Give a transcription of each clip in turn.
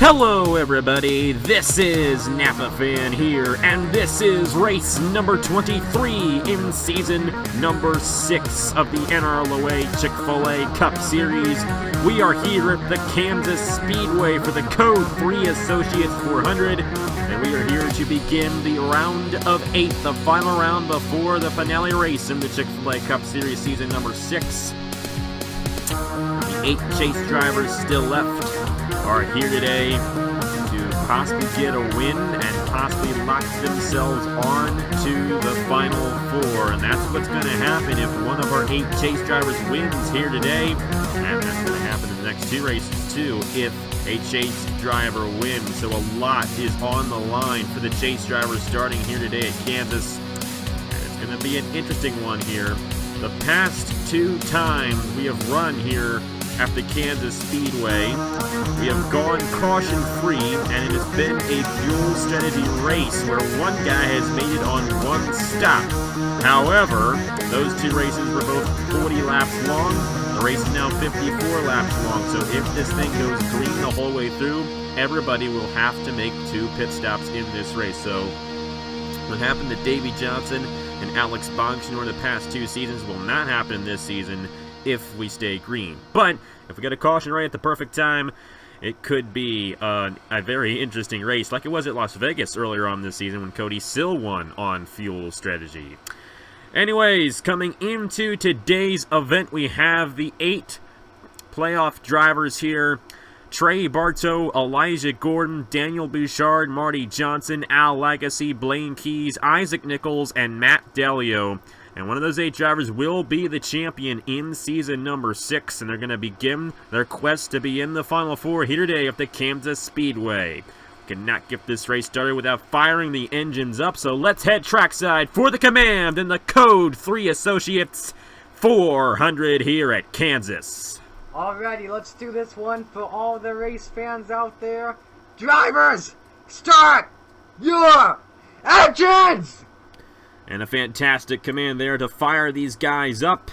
Hello everybody, this is Napa Fan here, and this is race number 23 in season number 6 of the NRLOA Chick-fil-A Cup Series. We are here at the Kansas Speedway for the Code 3 Associates 400, and we are here to begin the round of 8, the final round before the finale race in the Chick-fil-A Cup Series season number 6. The 8 chase drivers still left are here today to possibly get a win and possibly lock themselves on to the final 4. And that's what's going to happen if one of our 8 chase drivers wins here today. And that's going to happen in the next 2 races too if a chase driver wins. So a lot is on the line for the chase drivers starting here today at Kansas. And it's going to be an interesting one here. The past 2 times we have run here at the Kansas Speedway, we have gone caution-free, and it has been a fuel strategy race where one guy has made it on 1 stop. However, those 2 races were both 40 laps long. The race is now 54 laps long, so if this thing goes green the whole way through, everybody will have to make 2 pit stops in this race. So what happened to Davey Johnson and Alex Bongschnor the past 2 seasons will not happen this season if we stay green. But if we get a caution right at the perfect time, it could be a very interesting race like it was at Las Vegas earlier on this season when Cody Sill won on fuel strategy. Anyways, coming into today's event, we have the 8 playoff drivers here. Trey Bartow, Elijah Gordon, Daniel Bouchard, Marty Johnson, Al Lagasse, Blaine Keys, Isaac Nichols, and Matt Delio. And one of those 8 drivers will be the champion in season number 6, and they're going to begin their quest to be in the final 4 here today at the Kansas Speedway. We cannot get this race started without firing the engines up, so let's head trackside for the command in the Code 3 Associates 400 here at Kansas. Alrighty, let's do this one for all the race fans out there. Drivers, start your engines! And a fantastic command there to fire these guys up.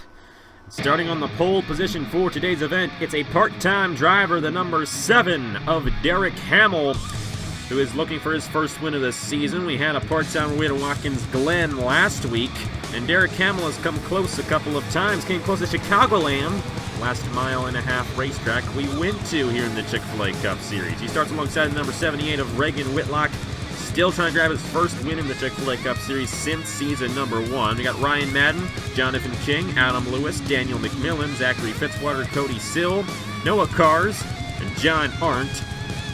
Starting on the pole position for today's event, it's a part-time driver, the number 7 of Derek Hamill, who is looking for his first win of the season. We had a part-time away to Watkins Glen last week, and Derek Hamill has come close a couple of times. Came close to Chicagoland, last mile-and-a-half racetrack we went to here in the Chick-fil-A Cup Series. He starts alongside the number 78 of Reagan Whitlock, still trying to grab his first win in the Chick-fil-A Cup Series since season number 1. We got Ryan Madden, Jonathan King, Adam Lewis, Daniel McMillan, Zachary Fitzwater, Cody Sill, Noah Kars, and John Arndt,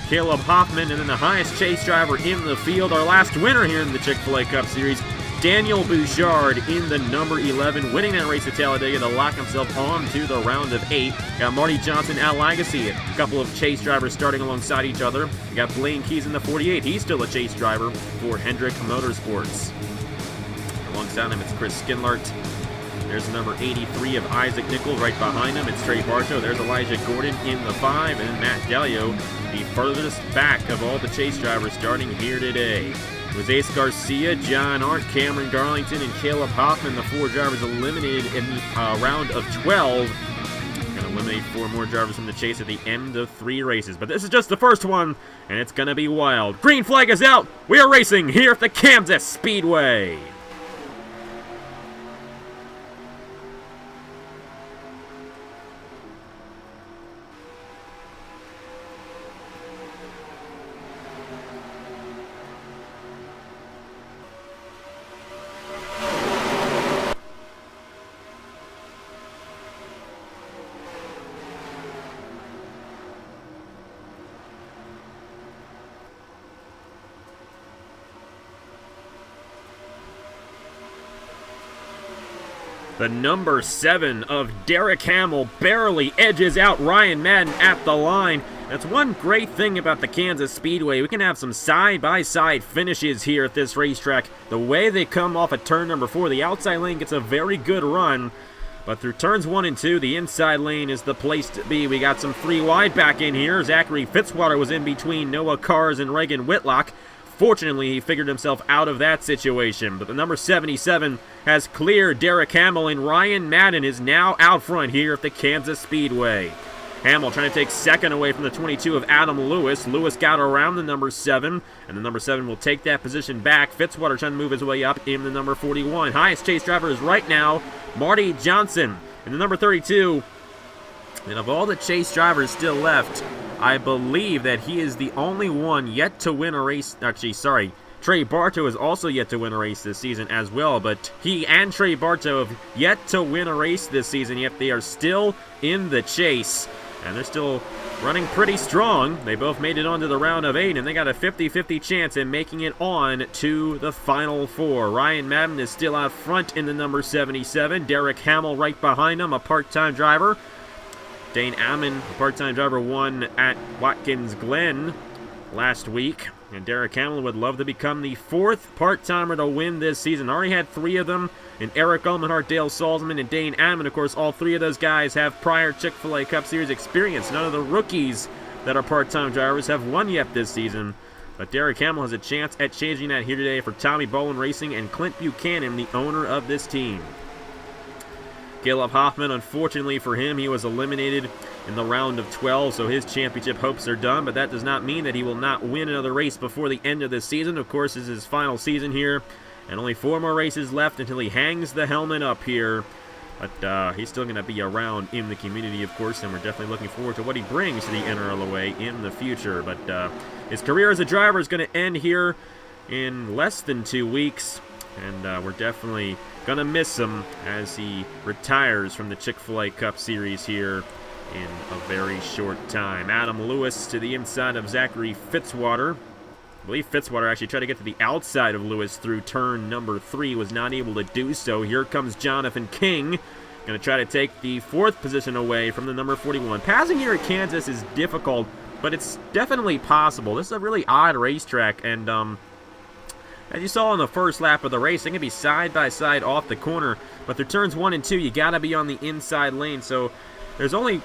Caleb Hoffman, and then the highest chase driver in the field, our last winner here in the Chick-fil-A Cup Series, Daniel Bouchard in the number 11, winning that race at Talladega to lock himself on to the round of 8. Got Marty Johnson, Al Lagasse, a couple of chase drivers starting alongside each other. We got Blaine Keys in the 48. He's still a chase driver for Hendrick Motorsports. Alongside him, it's Chris Skinlart. There's the number 83 of Isaac Nichols right behind him. It's Trey Bartow. There's Elijah Gordon in the 5, and then Matt Delio, the furthest back of all the chase drivers starting here today. It was Ace Garcia, John Arndt, Cameron Darlington, and Caleb Hoffman, the 4 drivers eliminated in the round of 12. Going to eliminate 4 more drivers from the chase at the end of 3 races. But this is just the first one, and it's going to be wild. Green flag is out. We are racing here at the Kansas Speedway. The number 7 of Derek Hamill barely edges out Ryan Madden at the line. That's one great thing about the Kansas Speedway. We can have some side-by-side finishes here at this racetrack. The way they come off at turn number 4, the outside lane gets a very good run. But through turns 1 and 2, the inside lane is the place to be. We got some 3 wide back in here. Zachary Fitzwater was in between Noah Kars and Reagan Whitlock. Fortunately, he figured himself out of that situation, but the number 77 has cleared Derek Hamill, and Ryan Madden is now out front here at the Kansas Speedway. Hamill trying to take second away from the 22 of Adam Lewis. Lewis got around the number 7, and the number 7 will take that position back. Fitzwater trying to move his way up in the number 41. Highest chase driver is right now Marty Johnson in the number 32. And of all the chase drivers still left, I believe that he is the only one yet to win a race. Actually, sorry, Trey Bartow is also yet to win a race this season as well, but he and Trey Bartow have yet to win a race this season, yet they are still in the chase, and they're still running pretty strong. They both made it onto the round of 8, and they got a 50-50 chance in making it on to the Final Four. Ryan Madden is still out front in the number 77. Derek Hamill right behind him, a part-time driver. Dane Ammon, a part-time driver, won at Watkins Glen last week. And Derek Hamill would love to become the 4th part-timer to win this season. Already had 3 of them, and Eric Ulmenhart, Dale Salzman, and Dane Ammon. Of course, all 3 of those guys have prior Chick-fil-A Cup Series experience. None of the rookies that are part-time drivers have won yet this season. But Derek Hamill has a chance at changing that here today for Tommy Bowen Racing and Clint Buchanan, the owner of this team. Caleb Hoffman, unfortunately for him, he was eliminated in the round of 12, so his championship hopes are done, but that does not mean that he will not win another race before the end of this season. Of course, this is his final season here, and only 4 more races left until he hangs the helmet up here. But he's still going to be around in the community, of course, and we're definitely looking forward to what he brings to the NRLOA in the future. But his career as a driver is going to end here in less than 2 weeks, and we're definitely going to miss him as he retires from the Chick-fil-A Cup Series here in a very short time. Adam Lewis to the inside of Zachary Fitzwater. I believe Fitzwater actually tried to get to the outside of Lewis through turn number 3, was not able to do so. Here comes Jonathan King, going to try to take the 4th position away from the number 41. Passing here at Kansas is difficult, but it's definitely possible. This is a really odd racetrack, and as you saw in the first lap of the race, they can be side by side off the corner, but their turns 1 and 2, you got to be on the inside lane. So there's only,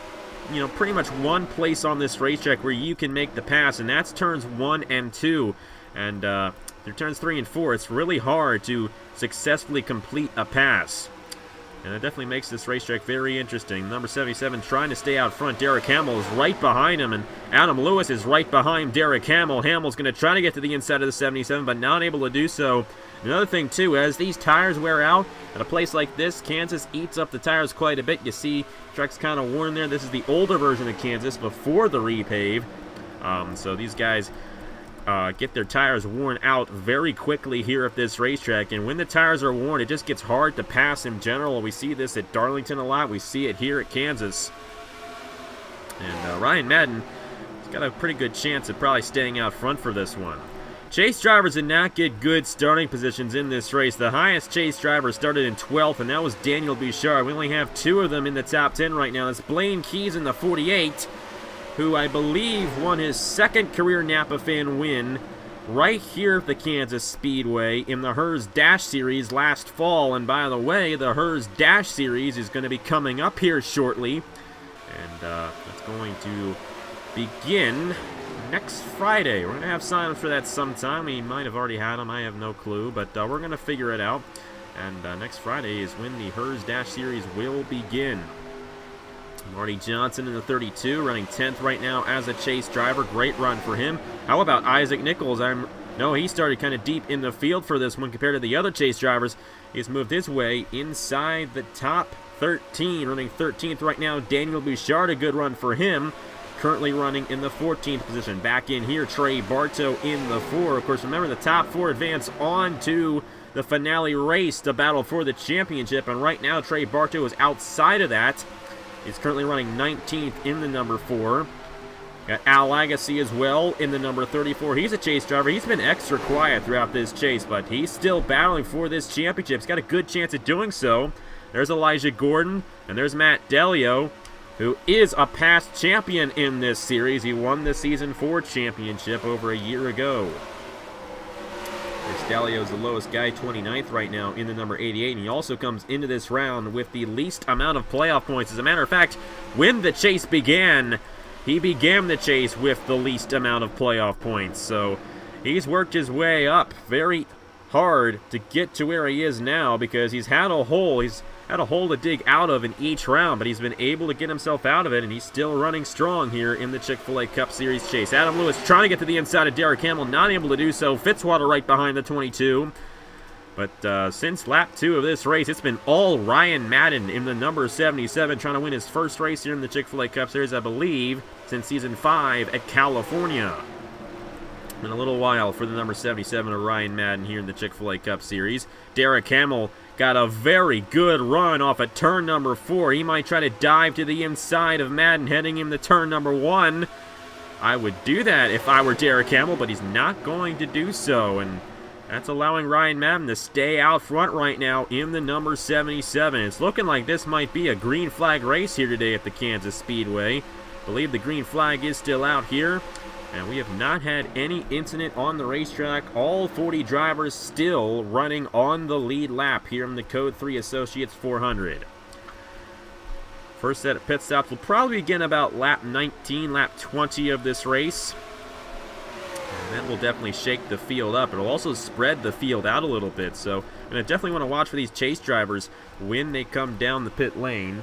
pretty much one place on this racetrack where you can make the pass, and that's turns 1 and 2. And their turns 3 and 4, it's really hard to successfully complete a pass. And it definitely makes this racetrack very interesting. Number 77 trying to stay out front. Derek Hamill is right behind him, and Adam Lewis is right behind Derek Hamill. Hamill's going to try to get to the inside of the 77, but not able to do so. Another thing, too, as these tires wear out, at a place like this, Kansas eats up the tires quite a bit. You see, track's kind of worn there. This is the older version of Kansas before the repave. So these guys get their tires worn out very quickly here at this racetrack, and when the tires are worn, it just gets hard to pass in general. We see this at Darlington a lot. We see it here at Kansas. And Ryan Madden has got a pretty good chance of probably staying out front for this one. Chase drivers did not get good starting positions in this race. The highest chase driver started in 12th, and that was Daniel Bouchard. We only have 2 of them in the top 10 right now. That's Blaine Keys in the 48, who I believe won his 2nd career Napa fan win right here at the Kansas Speedway in the Hers Dash Series last fall. And by the way, the Hers Dash Series is going to be coming up here shortly, and that's going to begin next Friday. We're going to have sign-ups for that sometime. We might have already had them, I have no clue, but we're going to figure it out. And next Friday is when the Hers Dash Series will begin. Marty Johnson in the 32, running 10th right now as a chase driver. Great run for him. How about Isaac Nichols? No, he started kind of deep in the field for this one compared to the other chase drivers. He's moved his way inside the top 13, running 13th right now. Daniel Bouchard, a good run for him. Currently running in the 14th position. Back in here, Trey Bartow in the 4. Of course, remember the top 4 advance on to the finale race to battle for the championship, and right now Trey Bartow is outside of that. He's currently running 19th in the number 4. Got Al Agassi as well in the number 34. He's a chase driver. He's been extra quiet throughout this chase, but he's still battling for this championship. He's got a good chance at doing so. There's Elijah Gordon, and there's Matt Delio, who is a past champion in this series. He won the Season 4 championship over a year ago. Delio's the lowest guy, 29th right now in the number 88, and he also comes into this round with the least amount of playoff points. As a matter of fact, when the chase began, he began the chase with the least amount of playoff points. So he's worked his way up very hard to get to where he is now, because he's had a hole. He's had a hole to dig out of in each round, but he's been able to get himself out of it, and he's still running strong here in the Chick-fil-A Cup Series chase. Adam Lewis trying to get to the inside of Derek Hamill, not able to do so. Fitzwater right behind the 22. But since lap 2 of this race, it's been all Ryan Madden in the number 77, trying to win his first race here in the Chick-fil-A Cup Series, I believe, since Season 5 at California. Been a little while for the number 77 of Ryan Madden here in the Chick-fil-A Cup Series. Derek Hamill got a very good run off at turn number 4. He might try to dive to the inside of Madden, heading him to turn number 1. I would do that if I were Derek Hamill, but he's not going to do so, and that's allowing Ryan Madden to stay out front right now in the number 77. It's looking like this might be a green flag race here today at the Kansas Speedway. I believe the green flag is still out here, and we have not had any incident on the racetrack. All 40 drivers still running on the lead lap here in the Code 3 Associates 400. First set of pit stops will probably begin about lap 19, lap 20 of this race. And that will definitely shake the field up. It'll also spread the field out a little bit. So I'm going to definitely want to watch for these chase drivers when they come down the pit lane.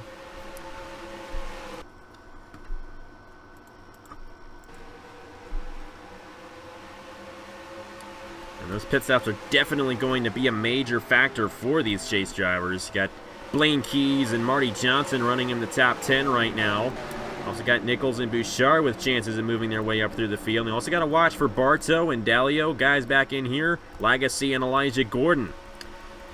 And those pit stops are definitely going to be a major factor for these chase drivers. You got Blaine Keys and Marty Johnson running in the top 10 right now. Also got Nichols and Bouchard with chances of moving their way up through the field. And also got to watch for Bartow and Dalio, guys back in here. Lagasse and Elijah Gordon,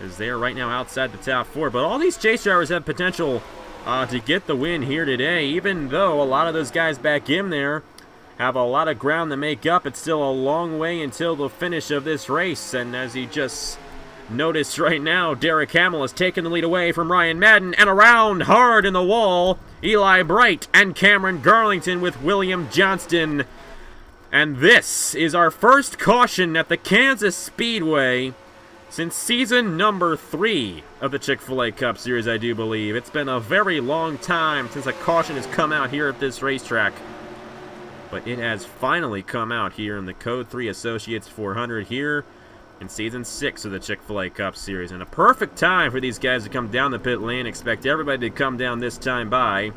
as they are right now outside the top 4. But all these chase drivers have potential to get the win here today, even though a lot of those guys back in there have a lot of ground to make up. It's still a long way until the finish of this race. And as you just noticed right now, Derek Hamill has taken the lead away from Ryan Madden, and around hard in the wall, Eli Bright and Cameron Garlington with William Johnston. And this is our first caution at the Kansas Speedway since season number 3 of the Chick-fil-A Cup Series, I do believe. It's been a very long time since a caution has come out here at this racetrack, but it has finally come out here in the Code 3 Associates 400 here in Season 6 of the Chick-fil-A Cup Series. And a perfect time for these guys to come down the pit lane. Expect everybody to come down this time by.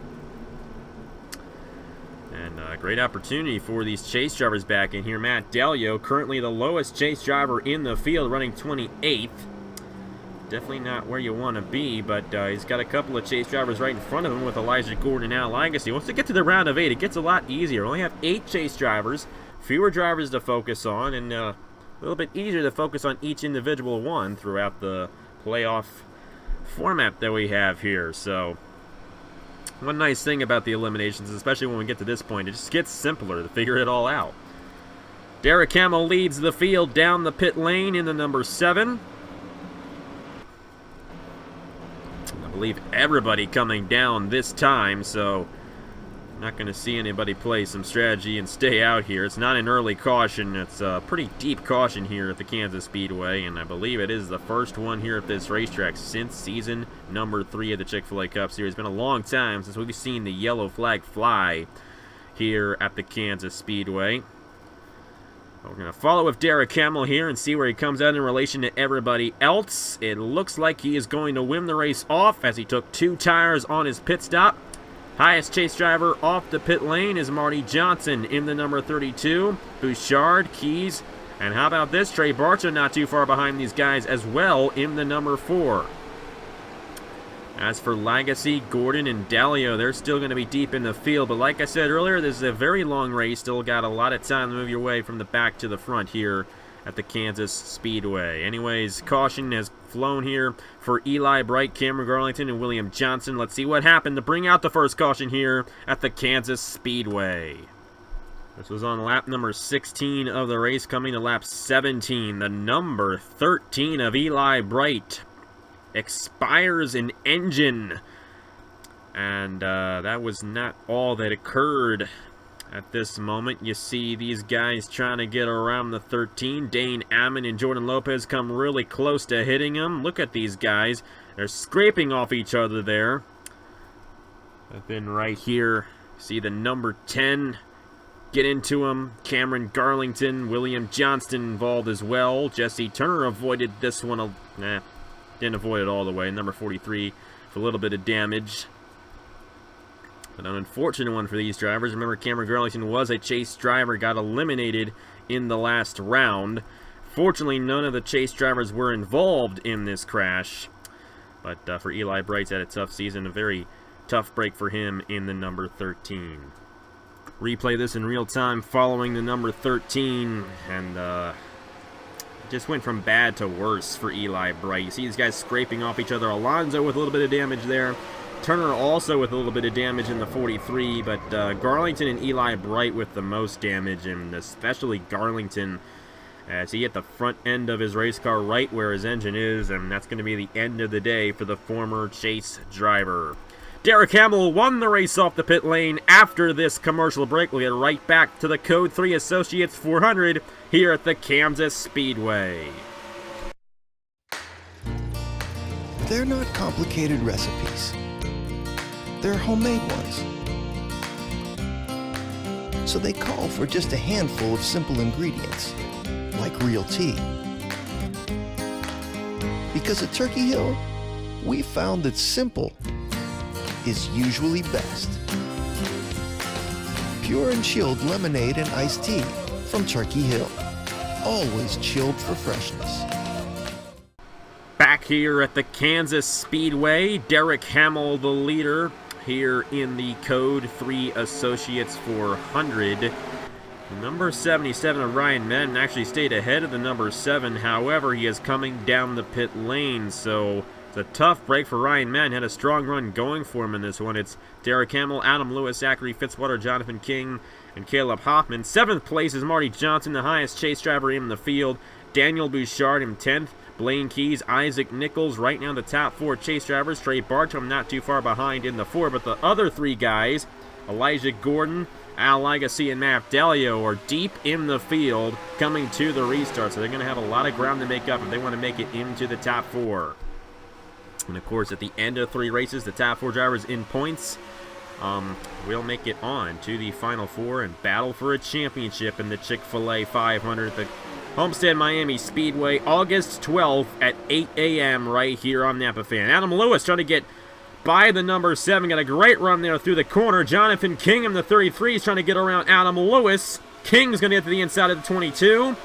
And a great opportunity for these chase drivers back in here. Matt Dalio, currently the lowest chase driver in the field, running 28th. Definitely not where you want to be, but he's got a couple of chase drivers right in front of him with Elijah Gordon and Al Lagasse. Once they get to the round of 8, it gets a lot easier. We only have 8 chase drivers, fewer drivers to focus on, and a little bit easier to focus on each individual one throughout the playoff format that we have here. So one nice thing about the eliminations, especially when we get to this point, it just gets simpler to figure it all out. Derek Hamill leads the field down the pit lane in the number 7. I believe everybody coming down this time, so not going to see anybody play some strategy and stay out here. It's not an early caution. It's a pretty deep caution here at the Kansas Speedway, and I believe it is the first one here at this racetrack since season number 3 of the Chick-fil-A Cup Series. It's been a long time since we've seen the yellow flag fly here at the Kansas Speedway. We're going to follow with Derek Hamill here and see where he comes out in relation to everybody else. It looks like he is going to win the race off as he took 2 tires on his pit stop. Highest chase driver off the pit lane is Marty Johnson in the number 32. Bouchard, Keys, and how about this? Trey Bartow not too far behind these guys as well in the number 4. As for Lagasse, Gordon, and Dalio, they're still going to be deep in the field. But like I said earlier, this is a very long race. Still got a lot of time to move your way from the back to the front here at the Kansas Speedway. Anyways, caution has flown here for Eli Bright, Cameron Garlington, and William Johnson. Let's see what happened to bring out the first caution here at the Kansas Speedway. This was on lap number 16 of the race, coming to lap 17. The number 13 of Eli Bright expires an engine. And that was not all that occurred. At this moment, you see these guys trying to get around the 13. Dane Ammon and Jordan Lopez come really close to hitting him. Look at these guys. They're scraping off each other there. And then right here, see the number 10 get into him. Cameron Garlington, William Johnston involved as well. Jesse Turner avoided this one. Didn't avoid it all the way. Number 43, for a little bit of damage. But an unfortunate one for these drivers. Remember, Cameron Garlington was a chase driver, got eliminated in the last round. Fortunately, none of the chase drivers were involved in this crash. But for Eli Bright's had a tough season, a very tough break for him in the number 13. Replay this in real time following the number 13, and just went from bad to worse for Eli Bright. You see these guys scraping off each other. Alonso with a little bit of damage there. Turner also with a little bit of damage in the 43, but Garlington and Eli Bright with the most damage, and especially Garlington as he hit the front end of his race car right where his engine is, and that's going to be the end of the day for the former chase driver. Derek Hamill won the race off the pit lane after this commercial break. We'll get right back to the Code 3 Associates 400 here at the Kansas Speedway. They're not complicated recipes. They're homemade ones. So they call for just a handful of simple ingredients, like real tea. Because at Turkey Hill, we found that simple is usually best. Pure and chilled lemonade and iced tea from Turkey Hill. Always chilled for freshness. Back here at the Kansas Speedway, Derek Hamill, the leader, here in the Code 3 Associates 400. Number 77 of Ryan Madden actually stayed ahead of the number 7. However, he is coming down the pit lane, so it's a tough break for Ryan Madden. Had a strong run going for him in this one. It's Derek Hamill, Adam Lewis, Zachary Fitzwater, Jonathan King, and Caleb Hoffman. 7th place is Marty Johnson, the highest chase driver in the field. Daniel Bouchard in 10th. Blaine Keys, Isaac Nichols, right now the top 4 chase drivers. Trey Bartram not too far behind in the 4, but the other 3 guys, Elijah Gordon, Al Legacy, and Matt Dalio, are deep in the field coming to the restart, so they're going to have a lot of ground to make up if they want to make it into the top 4. And of course, at the end of 3 races, the top 4 drivers in points will make it on to the Final 4 and battle for a championship in the Chick-fil-A 500 at the Homestead Miami Speedway, August 12th at 8 a.m. right here on Napa Fan. Adam Lewis trying to get by the number 7. Got a great run there through the corner. Jonathan King in the 33 is trying to get around Adam Lewis. King's going to get to the inside of the 22.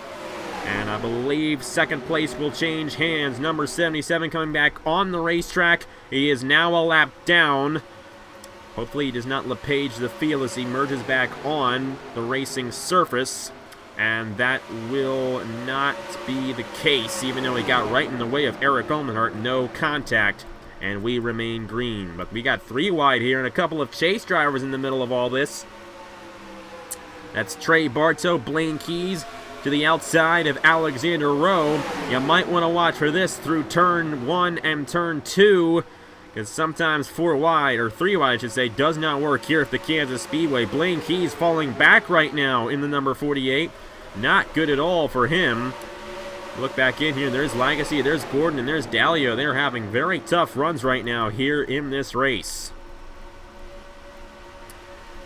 And I believe second place will change hands. Number 77 coming back on the racetrack. He is now a lap down. Hopefully he does not LePage the field as he merges back on the racing surface. And that will not be the case, even though he got right in the way of Eric Olmenhart. No contact, and we remain green. But we got 3 wide here and a couple of chase drivers in the middle of all this. That's Trey Bartow, Blaine Keys to the outside of Alexander Rowe. You might want to watch for this through turn 1 and turn 2, because sometimes 4 wide, or 3 wide I should say, does not work here at the Kansas Speedway. Blaine Keys falling back right now in the number 48. Not good at all for him. Look back in here, there's Legacy, there's Gordon, and there's Dalio. They're having very tough runs right now here in this race.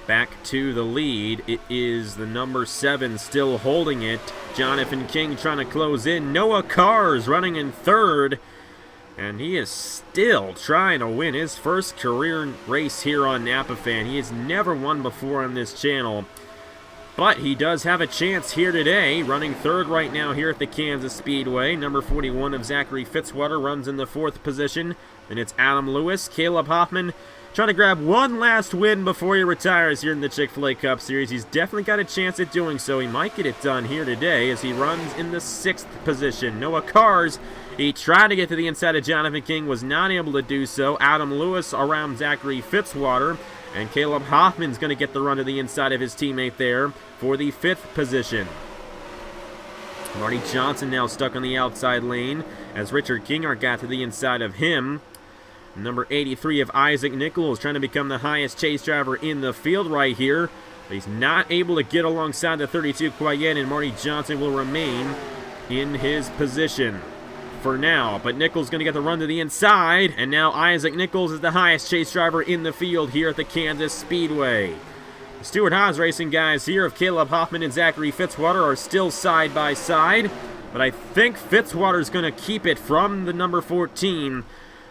Back to the lead, it is the number 7 still holding it. Jonathan King trying to close in. Noah Cars running in 3rd. And he is still trying to win his first career race here on Napa Fan. He has never won before on this channel. But he does have a chance here today, running 3rd right now here at the Kansas Speedway. Number 41 of Zachary Fitzwater runs in the 4th position. Then it's Adam Lewis, Caleb Hoffman, trying to grab one last win before he retires here in the Chick-fil-A Cup Series. He's definitely got a chance at doing so. He might get it done here today as he runs in the 6th position. Noah Cars, he tried to get to the inside of Jonathan King, was not able to do so. Adam Lewis around Zachary Fitzwater. And Caleb Hoffman's going to get the run to the inside of his teammate there for the 5th position. Marty Johnson now stuck on the outside lane as Richard Kingart got to the inside of him. Number 83 of Isaac Nichols trying to become the highest chase driver in the field right here. But he's not able to get alongside the 32 quite yet, and Marty Johnson will remain in his position for now. But Nichols going to get the run to the inside, and now Isaac Nichols is the highest chase driver in the field here at the Kansas Speedway. The Stewart Haas Racing guys here of Caleb Hoffman and Zachary Fitzwater are still side by side, but I think Fitzwater's going to keep it from the number 14.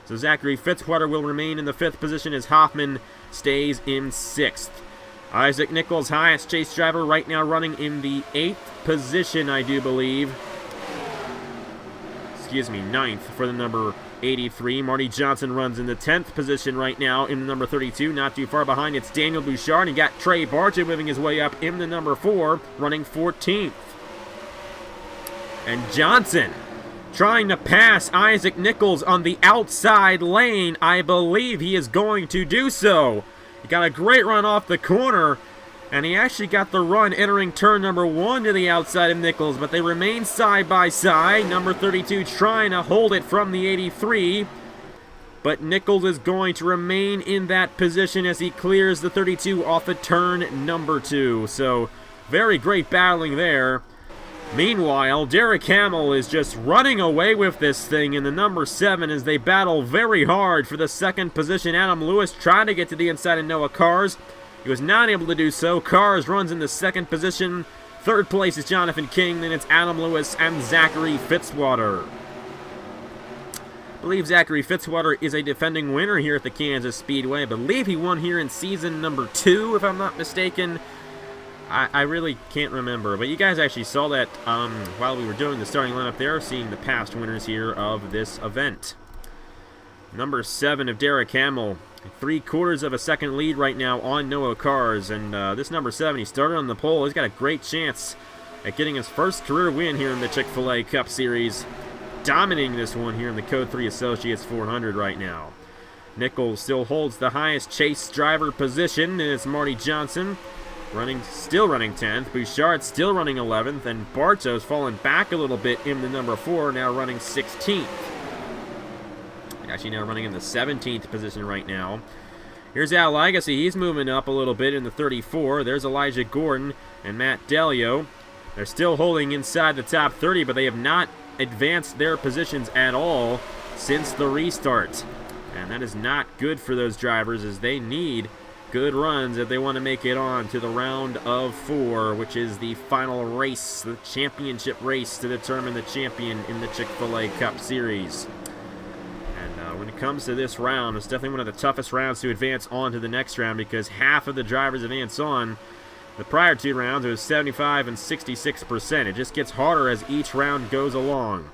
So Zachary Fitzwater will remain in the 5th position as Hoffman stays in 6th. Isaac Nichols, highest chase driver, right now running in the 8th position, I do believe. Excuse me, 9th for the number 83. Marty Johnson runs in the 10th position right now in the number 32. Not too far behind, it's Daniel Bouchard. And you got Trey Barcha moving his way up in the number 4, running 14th. And Johnson trying to pass Isaac Nichols on the outside lane. I believe he is going to do so. He got a great run off the corner, and he actually got the run entering turn number 1 to the outside of Nichols, but they remain side by side. Number 32 trying to hold it from the 83, but Nichols is going to remain in that position as he clears the 32 off of turn number 2. So very great battling there. Meanwhile, Derek Hamill is just running away with this thing in the number 7 as they battle very hard for the 2nd position. Adam Lewis trying to get to the inside of Noah Cars. He was not able to do so. Cars runs in the 2nd position. 3rd place is Jonathan King. Then it's Adam Lewis and Zachary Fitzwater. I believe Zachary Fitzwater is a defending winner here at the Kansas Speedway. I believe he won here in season number 2, if I'm not mistaken. I really can't remember, but you guys actually saw that while we were doing the starting lineup there, seeing the past winners here of this event. Number 7 of Derek Hamill, 3/4 of a second lead right now on Noah Cars, and this number 7, he started on the pole. He's got a great chance at getting his first career win here in the Chick-fil-A Cup Series, dominating this one here in the Code 3 Associates 400 right now. Nichols still holds the highest chase driver position, and it's Marty Johnson. Still running 10th. Bouchard still running 11th. And Barto's fallen back a little bit in the number 4, now running 16th. Actually now running in the 17th position right now. Here's Al Legacy. He's moving up a little bit in the 34. There's Elijah Gordon and Matt Delio. They're still holding inside the top 30, but they have not advanced their positions at all since the restart. And that is not good for those drivers, as they need good runs if they want to make it on to the round of 4, which is the final race, the championship race to determine the champion in the Chick-fil-A Cup Series. And when it comes to this round, it's definitely one of the toughest rounds to advance on to the next round, because half of the drivers advance on. The prior 2 rounds, it was 75 and 66%. It just gets harder as each round goes along.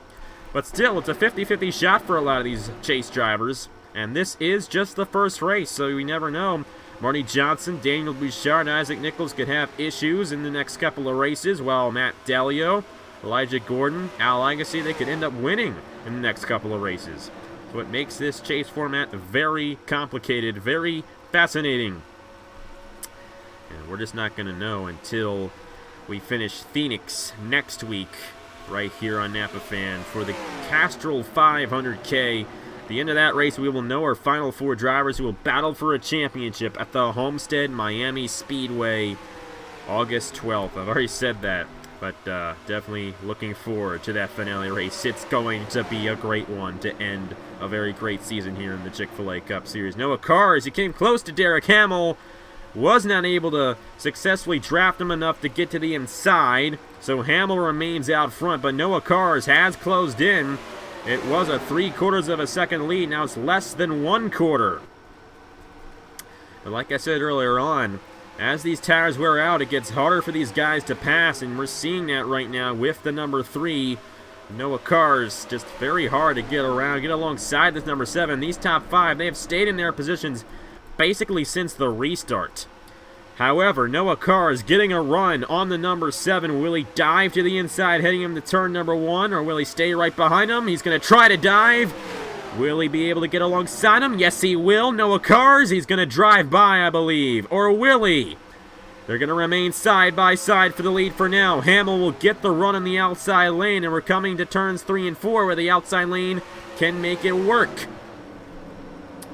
But still, it's a 50-50 shot for a lot of these chase drivers. And this is just the first race, so we never know. Marty Johnson, Daniel Bouchard, and Isaac Nichols could have issues in the next couple of races, while Matt Delio, Elijah Gordon, Al Legacy, they could end up winning in the next couple of races. So it makes this chase format very complicated, very fascinating. And we're just not going to know until we finish Phoenix next week right here on Napa Fan for the Castrol 500K. At the end of that race, we will know our final 4 drivers who will battle for a championship at the Homestead Miami Speedway August 12th. I've already said that, but definitely looking forward to that finale race. It's going to be a great one to end a very great season here in the Chick-fil-A Cup Series. Noah Cars, he came close to Derek Hamill, was not able to successfully draft him enough to get to the inside, so Hamill remains out front, but Noah Cars has closed in. It was a 3/4 of a second lead. Now it's less than 1/4. But like I said earlier on, as these tires wear out, it gets harder for these guys to pass, and we're seeing that right now with the number 3. Noah Cars, just very hard to get around, get alongside this number 7. These top 5, they have stayed in their positions basically since the restart. However, Noah Cars getting a run on the number 7. Will he dive to the inside, heading him to turn number 1, or will he stay right behind him? He's going to try to dive. Will he be able to get alongside him? Yes, he will. Noah Cars, he's going to drive by, I believe. Or will he? They're going to remain side by side for the lead for now. Hamill will get the run on the outside lane, and we're coming to turns 3 and 4 where the outside lane can make it work.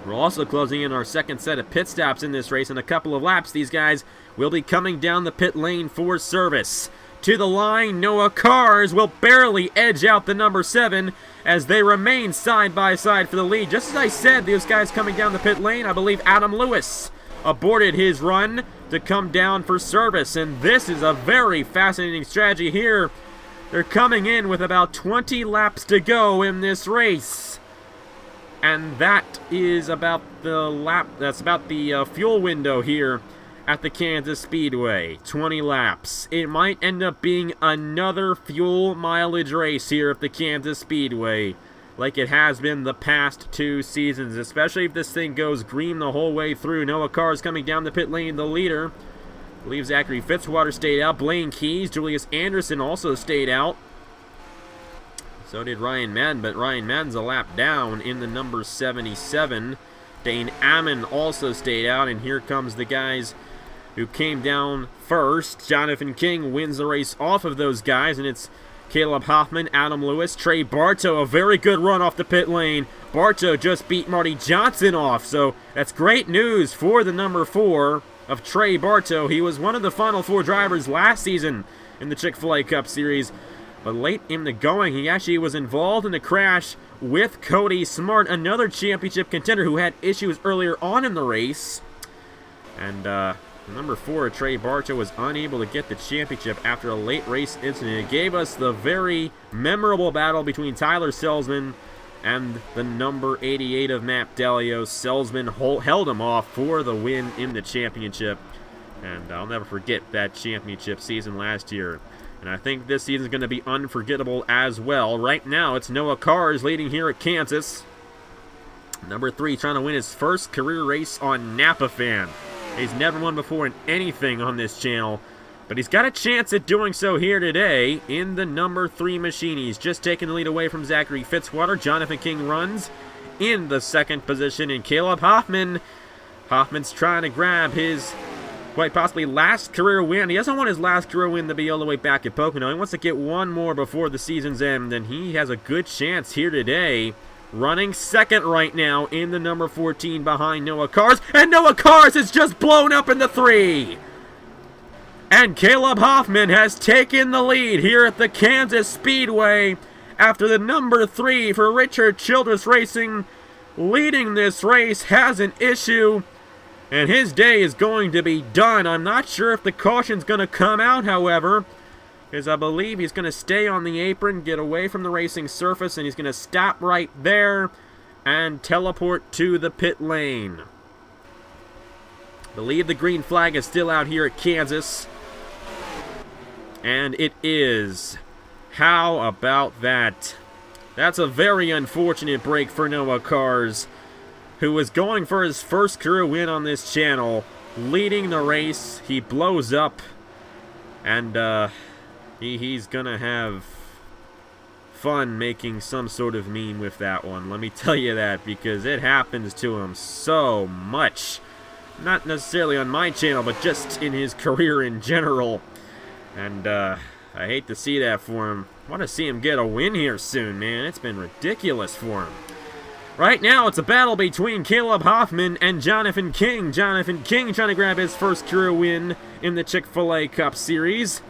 We're also closing in our second set of pit stops in this race. In a couple of laps, these guys will be coming down the pit lane for service. To the line, Noah Cars will barely edge out the number 7 as they remain side by side for the lead. Just as I said, those guys coming down the pit lane, I believe Adam Lewis aborted his run to come down for service. And this is a very fascinating strategy here. They're coming in with about 20 laps to go in this race. And that is about the fuel window here at the Kansas Speedway. 20 laps. It might end up being another fuel mileage race here at the Kansas Speedway, like it has been the past 2 seasons, especially if this thing goes green the whole way through. Noah Carr's coming down the pit lane, the leader. I believe Zachary Fitzwater stayed out. Blaine Keys, Julius Anderson also stayed out. So did Ryan Madden, but Ryan Madden's a lap down in the number 77. Dane Ammon also stayed out, and here comes the guys who came down first. Jonathan King wins the race off of those guys, and it's Caleb Hoffman, Adam Lewis, Trey Bartow, a very good run off the pit lane. Bartow just beat Marty Johnson off, so that's great news for the number 4 of Trey Bartow. He was one of the Final 4 drivers last season in the Chick-fil-A Cup Series. But late in the going, he actually was involved in a crash with Cody Smart, another championship contender who had issues earlier on in the race. And number 4, Trey Bartow, was unable to get the championship after a late race incident. It gave us the very memorable battle between Tyler Selzman and the number 88 of Matt Delio. Selzman held him off for the win in the championship. And I'll never forget that championship season last year. And I think this season is going to be unforgettable as well. Right now, it's Noah Carr's leading here at Kansas. Number 3 trying to win his first career race on Napa Fan. He's never won before in anything on this channel, but he's got a chance at doing so here today in the number 3 machine. He's just taken the lead away from Zachary Fitzwater. Jonathan King runs in the 2nd position, and Caleb Hoffman's trying to grab his quite possibly last career win. He doesn't want his last career win to be all the way back at Pocono. He wants to get one more before the season's end, and he has a good chance here today. Running 2nd right now in the number 14 behind Noah Carr's, and Noah Carr's is just blown up in the 3. And Caleb Hoffman has taken the lead here at the Kansas Speedway after the number 3 for Richard Childress Racing leading this race has an issue. And his day is going to be done. I'm not sure if the caution's going to come out, however, because I believe he's going to stay on the apron, get away from the racing surface, and he's going to stop right there and teleport to the pit lane. I believe the green flag is still out here at Kansas. And it is. How about that? That's a very unfortunate break for Noah Carr's, who was going for his first career win on this channel, leading the race. He blows up, and he's gonna have fun making some sort of meme with that one. Let me tell you that, because it happens to him so much. Not necessarily on my channel, but just in his career in general. And I hate to see that for him. I want to see him get a win here soon, man. It's been ridiculous for him. Right now, it's a battle between Caleb Hoffman and Jonathan King. Jonathan King trying to grab his first career win in the Chick-fil-A Cup Series.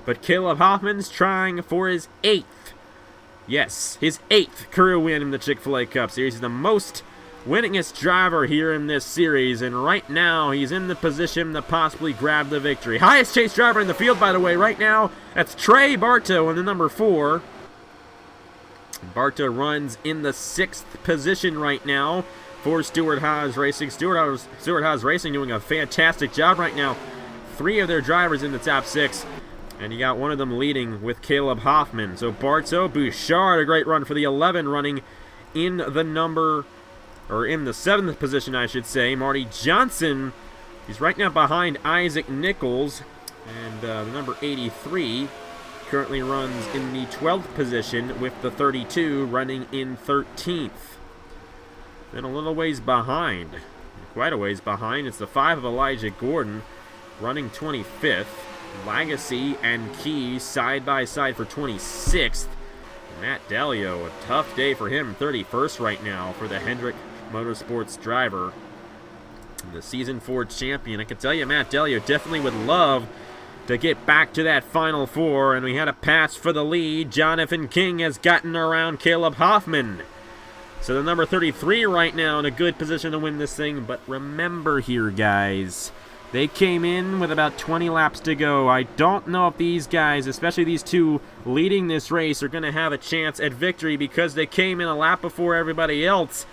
But Caleb Hoffman's trying for his 8th. Yes, his 8th career win in the Chick-fil-A Cup Series. He's the most winningest driver here in this series. And right now, he's in the position to possibly grab the victory. Highest chase driver in the field, by the way, right now. That's Trey Bartow in the number 4. Bartow runs in the 6th position right now for Stewart Haas Racing. Stewart Haas Racing doing a fantastic job right now. 3 of their drivers in the top 6, and you got one of them leading with Caleb Hoffman. So Bartow, Bouchard, a great run for the 11, running in the number, or in the 7th position, I should say. Marty Johnson, he's right now behind Isaac Nichols, and the number 83 currently runs in the 12th position with the 32 running in 13th. Then a little ways behind, quite a ways behind, it's the 5 of Elijah Gordon running 25th. Lagacy and Keys side by side for 26th. Matt Delio, a tough day for him, 31st right now for the Hendrick Motorsports driver. The Season 4 champion. I can tell you Matt Delio definitely would love to get back to that Final 4, and we had a pass for the lead. Jonathan King has gotten around Caleb Hoffman. So the number 33 right now in a good position to win this thing, but remember here, guys, they came in with about 20 laps to go. I don't know if these guys, especially these 2 leading this race, are going to have a chance at victory because they came in a lap before everybody else.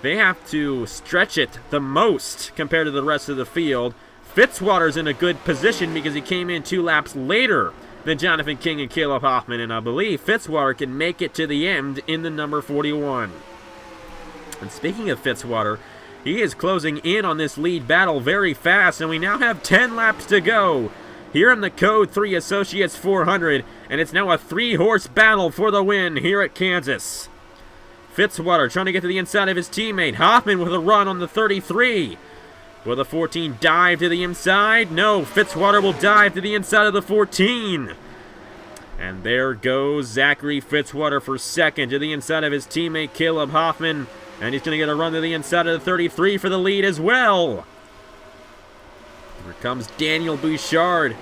they have to stretch it the most compared to the rest of the field. Fitzwater's in a good position because he came in 2 laps later than Jonathan King and Caleb Hoffman, and I believe Fitzwater can make it to the end in the number 41. And speaking of Fitzwater, he is closing in on this lead battle very fast, and we now have 10 laps to go here in the Code 3 Associates 400, and it's now a 3-horse battle for the win here at Kansas. Fitzwater trying to get to the inside of his teammate. Hoffman with a run on the 33. Will the 14 dive to the inside? No, Fitzwater will dive to the inside of the 14. And there goes Zachary Fitzwater for second to the inside of his teammate Caleb Hoffman. And he's going to get a run to the inside of the 33 for the lead as well. Here comes Daniel Bouchard.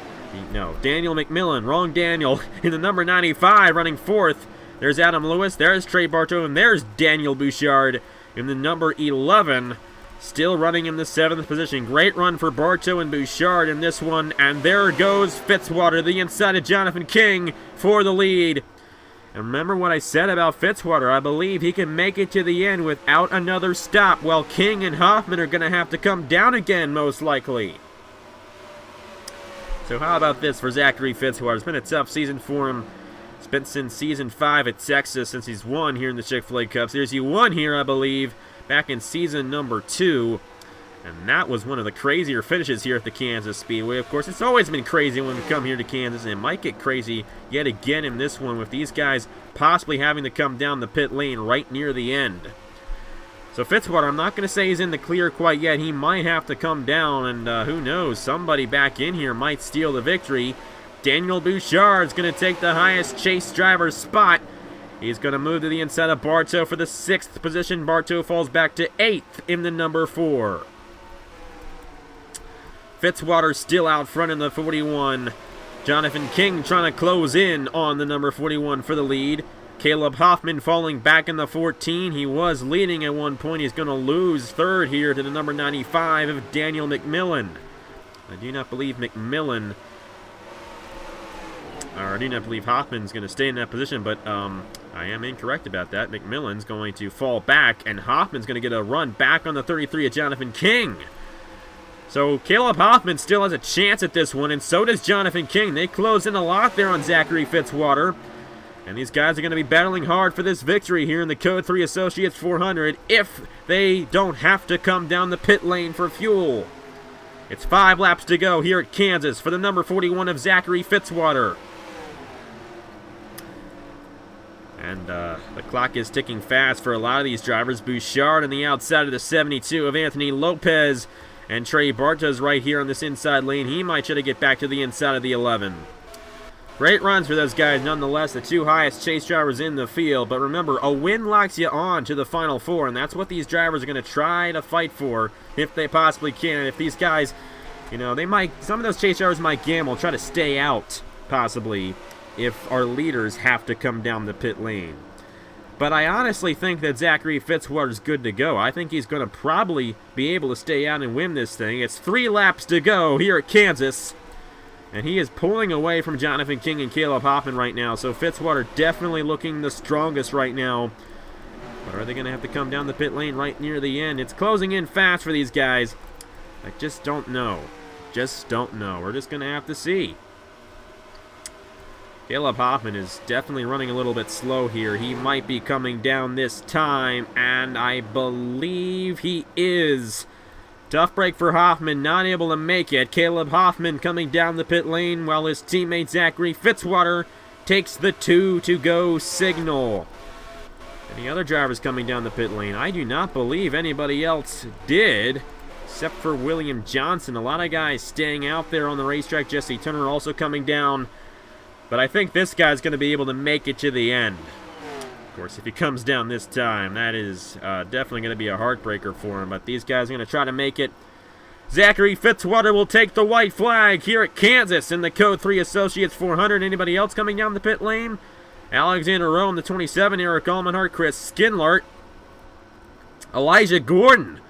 No, Daniel McMillan. Wrong Daniel. In the number 95 running fourth. There's Adam Lewis. There's Trey Bartow. And there's Daniel Bouchard in the number 11. Still running in the 7th position. Great run for Bartow and Bouchard in this one. And there goes Fitzwater, the inside of Jonathan King for the lead. And remember what I said about Fitzwater. I believe he can make it to the end without another stop, while King and Hoffman are going to have to come down again, most likely. So how about this for Zachary Fitzwater? It's been a tough season for him. It's been since Season 5 at Texas since he's won here in the Chick-fil-A Cup Series. He won here, I believe, back in Season number 2. And that was one of the crazier finishes here at the Kansas Speedway. Of course, it's always been crazy when we come here to Kansas, and it might get crazy yet again in this one with these guys possibly having to come down the pit lane right near the end. So Fitzwater, I'm not going to say he's in the clear quite yet. He might have to come down, and who knows, somebody back in here might steal the victory. Daniel Bouchard's going to take the highest chase driver spot. He's going to move to the inside of Bartow for the 6th position. Bartow falls back to 8th in the number 4. Fitzwater still out front in the 41. Jonathan King trying to close in on the number 41 for the lead. Caleb Hoffman falling back in the 14. He was leading at one point. He's going to lose third here to the number 95 of Daniel McMillan. I do not believe Hoffman's going to stay in that position, but I am incorrect about that. McMillan's going to fall back, and Hoffman's going to get a run back on the 33 of Jonathan King. So Caleb Hoffman still has a chance at this one, and so does Jonathan King. They close in a lot there on Zachary Fitzwater. And these guys are going to be battling hard for this victory here in the Code 3 Associates 400 if they don't have to come down the pit lane for fuel. It's 5 laps to go here at Kansas for the number 41 of Zachary Fitzwater. And the clock is ticking fast for a lot of these drivers. Bouchard on the outside of the 72 of Anthony Lopez. And Trey Bartow's right here on this inside lane. He might try to get back to the inside of the 11. Great runs for those guys, nonetheless, the 2 highest chase drivers in the field. But remember, a win locks you on to the Final 4, and that's what these drivers are going to try to fight for if they possibly can. And if these guys, you know, some of those chase drivers might gamble, try to stay out, possibly, if our leaders have to come down the pit lane. But I honestly think that Zachary Fitzwater's good to go. I think he's going to probably be able to stay out and win this thing. It's 3 laps to go here at Kansas. And he is pulling away from Jonathan King and Caleb Hoffman right now. So Fitzwater definitely looking the strongest right now. But are they going to have to come down the pit lane right near the end? It's closing in fast for these guys. I just don't know. Just don't know. We're just going to have to see. Caleb Hoffman is definitely running a little bit slow here. He might be coming down this time, and I believe he is. Tough break for Hoffman, not able to make it. Caleb Hoffman coming down the pit lane while his teammate Zachary Fitzwater takes the 2-to-go signal. Any other drivers coming down the pit lane? I do not believe anybody else did, except for William Johnson. A lot of guys staying out there on the racetrack. Jesse Turner also coming down. But I think this guy's going to be able to make it to the end. Of course, if he comes down this time, that is definitely going to be a heartbreaker for him. But these guys are going to try to make it. Zachary Fitzwater will take the white flag here at Kansas in the Code 3 Associates 400. Anybody else coming down the pit lane? Alexander Rowe in the 27, Eric Almenhart, Chris Skinlart, Elijah Gordon,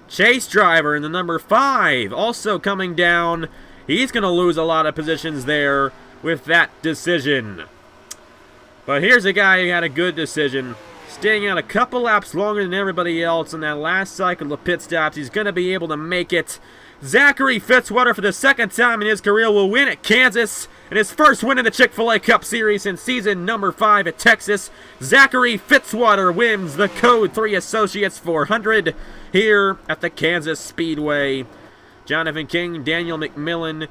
chase driver in the number 5, also coming down. He's going to lose a lot of positions there with that decision. But here's a guy who had a good decision. staying out a couple laps longer than everybody else in that last cycle of pit stops. He's going to be able to make it. Zachary Fitzwater, for the second time in his career, will win at Kansas, and his first win in the Chick-fil-A Cup Series in season number 5 at Texas. Zachary Fitzwater wins the Code 3 Associates 400 here at the Kansas Speedway. Jonathan King, Daniel McMillan,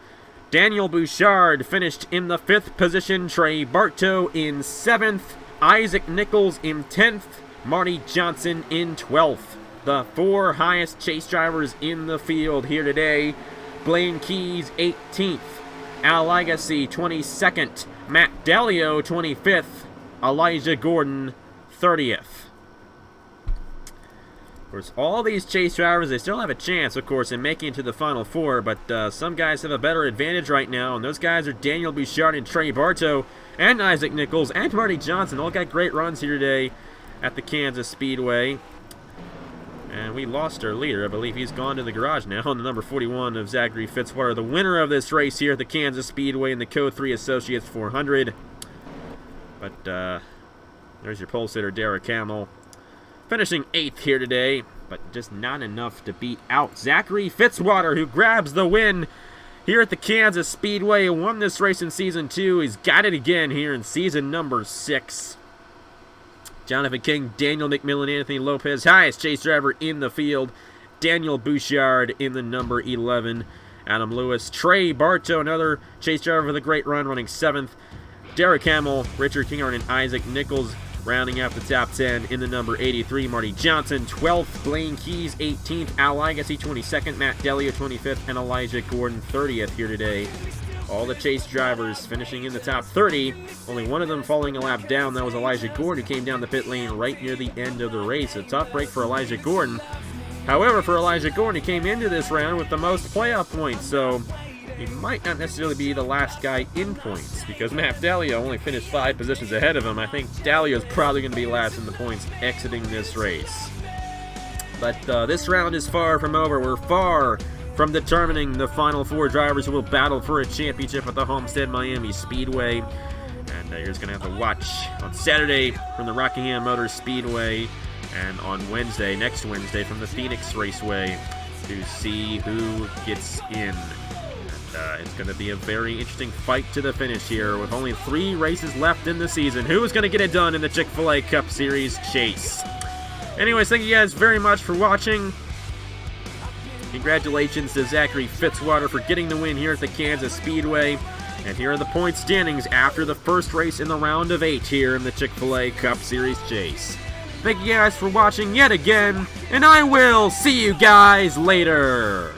Daniel Bouchard finished in the 5th position. Trey Bartow in 7th. Isaac Nichols in 10th. Marty Johnson in 12th. The 4 highest chase drivers in the field here today. Blaine Keys, 18th. Al Legacy, 22nd. Matt Dalio, 25th. Elijah Gordon, 30th. Of course, all these chase drivers, they still have a chance, of course, in making it to the Final Four, but some guys have a better advantage right now, and those guys are Daniel Bouchard and Trey Bartow and Isaac Nichols and Marty Johnson. All got great runs here today at the Kansas Speedway. And we lost our leader. I believe he's gone to the garage now on the number 41 of Zachary Fitzwater, the winner of this race here at the Kansas Speedway in the Code 3 Associates 400. But there's your pole sitter, Derek Hamill, finishing 8th here today, but just not enough to beat out Zachary Fitzwater, who grabs the win here at the Kansas Speedway. Won this race in Season 2. He's got it again here in Season number 6. Jonathan King, Daniel McMillan, Anthony Lopez, highest chase driver in the field. Daniel Bouchard in the number 11. Adam Lewis, Trey Bartow, another chase driver with a great run, running 7th. Derek Hamill, Richard Kinghorn, and Isaac Nichols rounding out the top 10 in the number 83. Marty Johnson, 12th. Blaine Keys, 18th. Al Legacy, 22nd. Matt Delia, 25th. And Elijah Gordon, 30th here today. All the chase drivers finishing in the top 30. Only one of them falling a lap down. That was Elijah Gordon, who came down the pit lane right near the end of the race. A tough break for Elijah Gordon. However, for Elijah Gordon, he came into this round with the most playoff points, so he might not necessarily be the last guy in points, because Matt Dalio only finished 5 positions ahead of him. I think Dalio is probably going to be last in the points exiting this race. But this round is far from over. We're far from determining the final 4 drivers who will battle for a championship at the Homestead Miami Speedway. And you're just going to have to watch on Saturday from the Rockingham Motor Speedway, and on Wednesday, next Wednesday, from the Phoenix Raceway, to see who gets in. And it's going to be a very interesting fight to the finish here, with only 3 races left in the season. Who's going to get it done in the Chick-fil-A Cup Series chase? Anyways, thank you guys very much for watching. Congratulations to Zachary Fitzwater for getting the win here at the Kansas Speedway. And here are the point standings after the first race in the round of 8 here in the Chick-fil-A Cup Series chase. Thank you guys for watching yet again, and I will see you guys later.